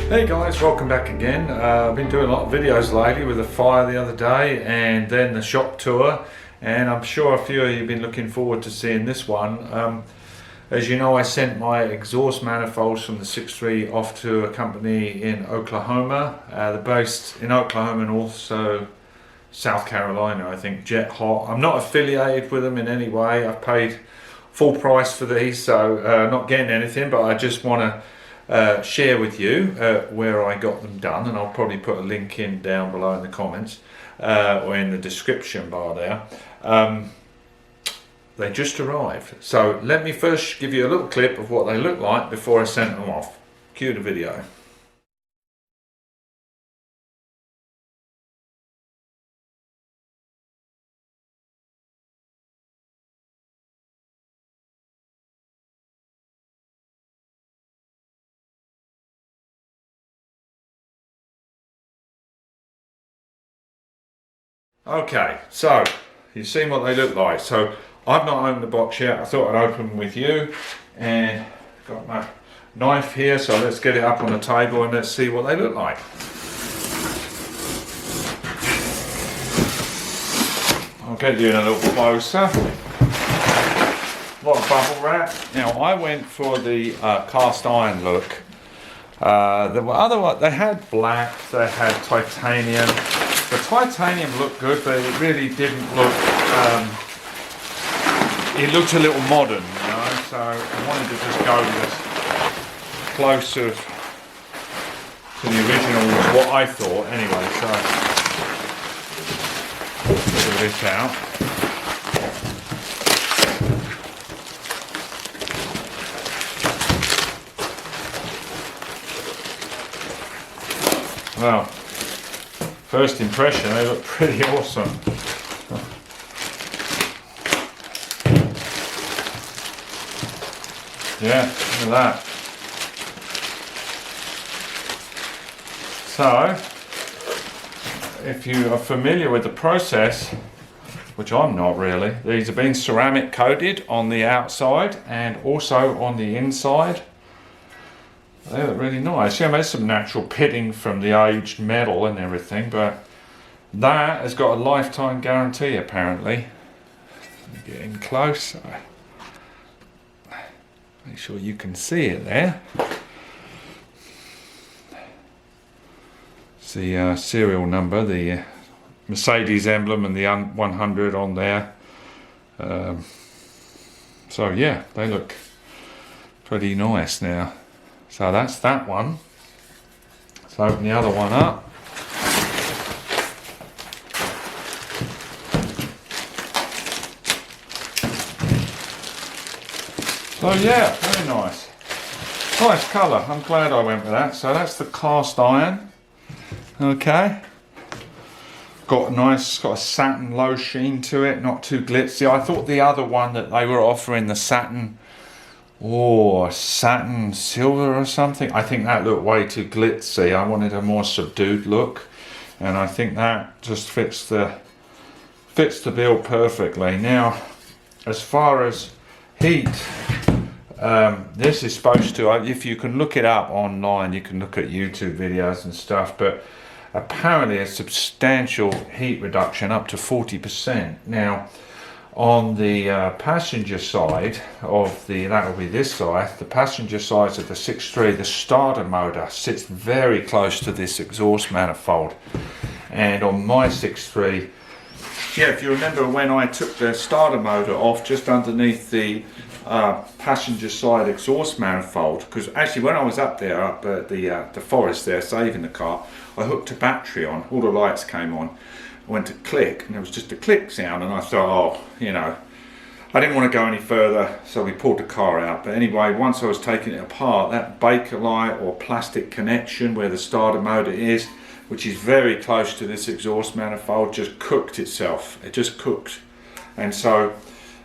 Hey guys, welcome back again. I've been doing a lot of videos lately with the fire the other day and then the shop tour, and I'm sure a few of you have been looking forward to seeing this one. As you know, I sent my exhaust manifolds from the 6.3 off to a company in Oklahoma. They're based in Oklahoma and also South Carolina, I think, Jet Hot. I'm not affiliated with them in any way. I've paid full price for these, so not getting anything, but I just want to share with you where I got them done, and I'll probably put a link in down below in the comments or in the description bar there. They just arrived, so let me first give you a little clip of what they look like before I sent them off. Cue the video. Okay, so you've seen what they look like. So I've not opened the box yet. I thought I'd open with you, and got my knife here, so let's get it up on the table and let's see what they look like. I'll get you in a little closer. A lot of bubble wrap. Now I went for the cast iron look. There were other ones. They had black, they had titanium. The titanium looked good, but it really didn't look, it looked a little modern, you know, so I wanted to just go with closer to the original, what I thought anyway, so figure this out. Well, first impression, they look pretty awesome. Yeah, look at that. So, if you are familiar with the process, which I'm not really, these have been ceramic coated on the outside and also on the inside. They look really nice. Yeah, there's some natural pitting from the aged metal and everything, but that has got a lifetime guarantee apparently. Get in close. Make sure you can see it there. It's the serial number, the Mercedes emblem and the 100 on there. So yeah, they look pretty nice now. So that's that one. Let's open the other one up. So yeah, very nice. Nice colour, I'm glad I went with that. So that's the cast iron. Okay. Got a satin low sheen to it, not too glitzy. I thought the other one that they were offering, the satin silver or something, I think that looked way too glitzy. I wanted a more subdued look, and I think that just fits the bill perfectly. Now, as far as heat, this is supposed to, if you can look it up online, you can look at YouTube videos and stuff, but apparently a substantial heat reduction, up to 40%. Now, on the passenger side of that'll be this side, the passenger side of the 6.3, the starter motor sits very close to this exhaust manifold. And on my 6.3, yeah, if you remember when I took the starter motor off just underneath the passenger side exhaust manifold, because actually when I was up there, up at the forest there, saving the car, I hooked a battery on, all the lights came on. I went to click and there was just a click sound, and I thought, oh, you know, I didn't want to go any further, so we pulled the car out. But anyway, once I was taking it apart, that Bakelite or plastic connection where the starter motor is, which is very close to this exhaust manifold, just cooked itself. It just cooked. And so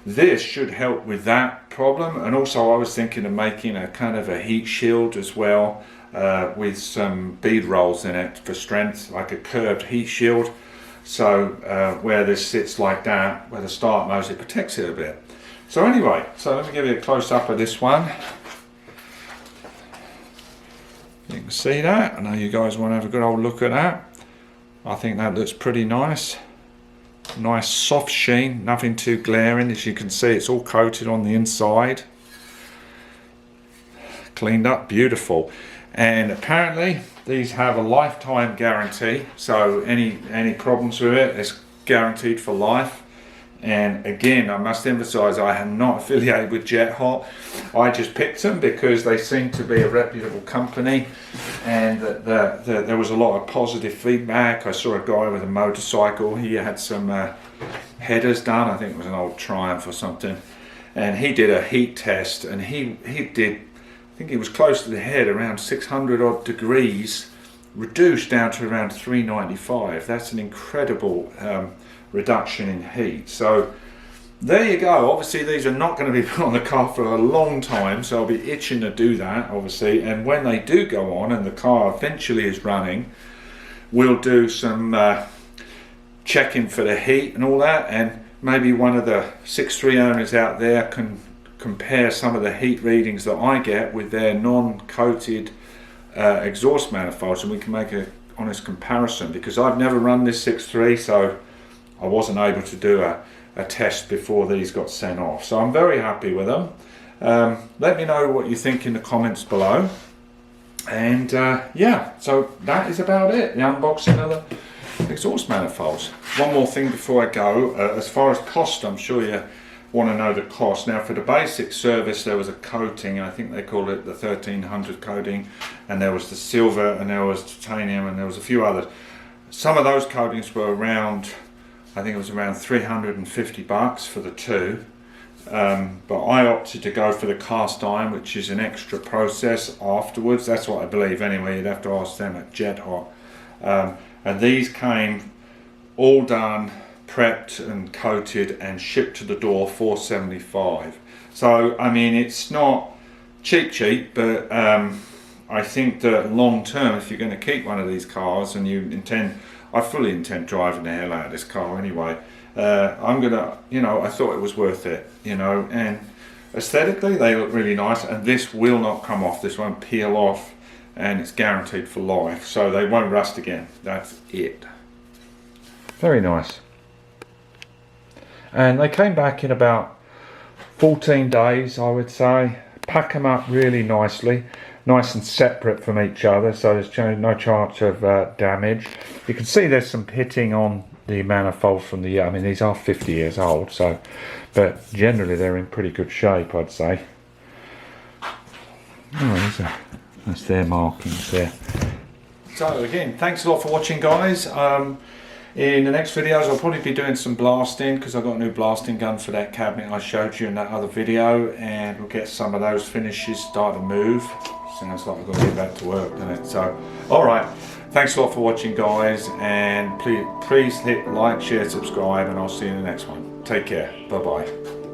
this should help with that problem. And also I was thinking of making a kind of a heat shield as well, with some bead rolls in it for strength, like a curved heat shield. So where this sits like that, where the start motor, it protects it a bit. So anyway, so let me give you a close up of this one. You can see that. I know you guys want to have a good old look at that. I think that looks pretty nice. Nice soft sheen, nothing too glaring. As you can see, it's all coated on the inside. Cleaned up, beautiful. And apparently these have a lifetime guarantee, so any problems with it, it's guaranteed for life. And again, I must emphasize, I am not affiliated with Jet Hot. I just picked them because they seem to be a reputable company, and there was a lot of positive feedback. I saw a guy with a motorcycle. He had some headers done. I think it was an old Triumph or something, and he did a heat test, and he did, I think he was close to the head, around 600 odd degrees, reduced down to around 395. That's an incredible reduction in heat. So there you go. Obviously these are not going to be put on the car for a long time, so I'll be itching to do that, obviously. And when they do go on and the car eventually is running, we'll do some checking for the heat and all that, and maybe one of the 6.3 owners out there can compare some of the heat readings that I get with their non-coated exhaust manifolds, and we can make an honest comparison, because I've never run this 6.3, so I wasn't able to do a test before these got sent off. So I'm very happy with them. Let me know what you think in the comments below. And yeah, so that is about it, the unboxing of the exhaust manifolds. One more thing before I go. As far as cost, I'm sure you want to know the cost. Now, for the basic service, there was a coating, I think they called it the 1300 coating, and there was the silver, and there was titanium, and there was a few others. Some of those coatings were around, I think it was around 350 bucks for the two, but I opted to go for the cast iron, which is an extra process afterwards. That's what I believe anyway. You'd have to ask them at Jet Hot. And these came all done, prepped and coated and shipped to the door, $475. So I mean, it's not cheap, but I think that long term, if you're going to keep one of these cars and you intend, I fully intend driving the hell out of this car anyway, I'm gonna, you know, I thought it was worth it, you know, and aesthetically they look really nice, and this will not come off, this won't peel off, and it's guaranteed for life, so they won't rust again. That's it. Very nice. And they came back in about 14 days, I would say. Pack them up really nicely, nice and separate from each other, so there's no chance of damage. You can see there's some pitting on the manifold from the, I mean, these are 50 years old, so, but generally they're in pretty good shape, I'd say. Oh, that's their markings there. So again, thanks a lot for watching, guys. In the next videos I'll probably be doing some blasting, because I've got a new blasting gun for that cabinet I showed you in that other video, and we'll get some of those finishes start to move. Sounds like I've got to get back to work, doesn't it? So, alright, thanks a lot for watching, guys, and please hit like, share, subscribe, and I'll see you in the next one. Take care. Bye bye.